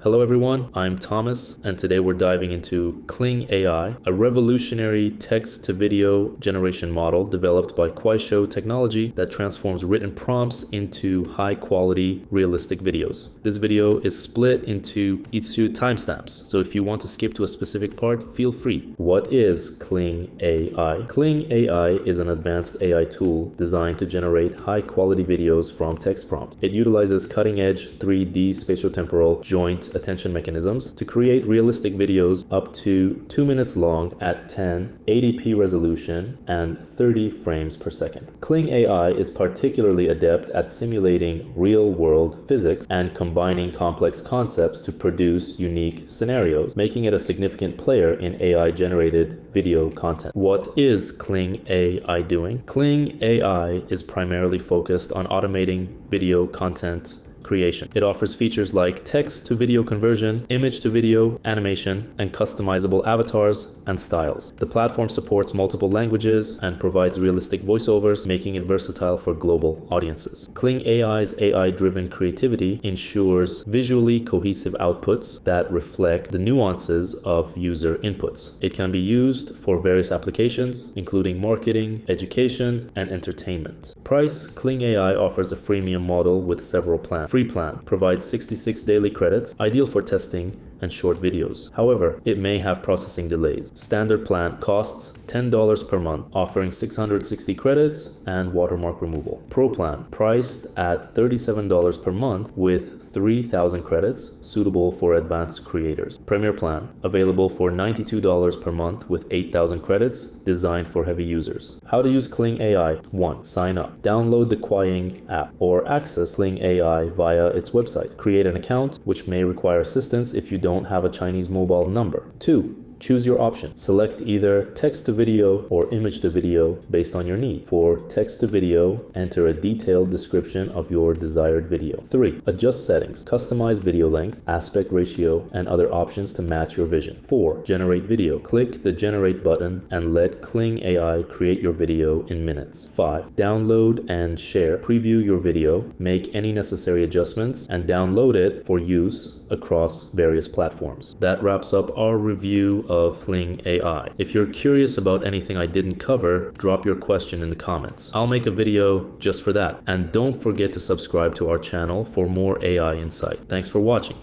Hello everyone, I'm Thomas, and today we're diving into Kling AI, a revolutionary text-to-video generation model developed by Kuaishou Technology that transforms written prompts into high-quality, realistic videos. This video is split into timestamps, so if you want to skip to a specific part, feel free. What is Kling AI? Kling AI is an advanced AI tool designed to generate high-quality videos from text prompts. It utilizes cutting-edge 3D spatiotemporal joint attention mechanisms to create realistic videos up to 2 minutes long at 1080p resolution and 30 frames per second. Kling AI is particularly adept at simulating real-world physics and combining complex concepts to produce unique scenarios, making it a significant player in AI-generated video content. What is Kling AI doing? Kling AI is primarily focused on automating video content creation. It offers features like text-to-video conversion, image-to-video animation, and customizable avatars and styles. The platform supports multiple languages and provides realistic voiceovers, making it versatile for global audiences. Kling AI's AI-driven creativity ensures visually cohesive outputs that reflect the nuances of user inputs. It can be used for various applications, including marketing, education, and entertainment. Price: Kling AI offers a freemium model with several plans. Free plan provides 66 daily credits, ideal for testing and short videos. However, it may have processing delays. Standard plan costs $10 per month, offering 660 credits and watermark removal. Pro plan, priced at $37 per month with 3,000 credits, suitable for advanced creators. Premier plan, available for $92 per month with 8,000 credits, designed for heavy users. How to use Kling AI. 1. Sign up. Download the Kuaishou app or access Kling AI via its website. Create an account, which may require assistance if you don't have a Chinese mobile number. 2. Choose your option. Select either text-to-video or image-to-video based on your need. For text-to-video, enter a detailed description of your desired video. 3. Adjust settings. Customize video length, aspect ratio, and other options to match your vision. 4. Generate video. Click the Generate button and let Kling AI create your video in minutes. 5. Download and share. Preview your video, make any necessary adjustments, and download it for use across various platforms. That wraps up our review of Kling AI. If you're curious about anything I didn't cover, drop your question in the comments. I'll make a video just for that. And don't forget to subscribe to our channel for more AI insight. Thanks for watching.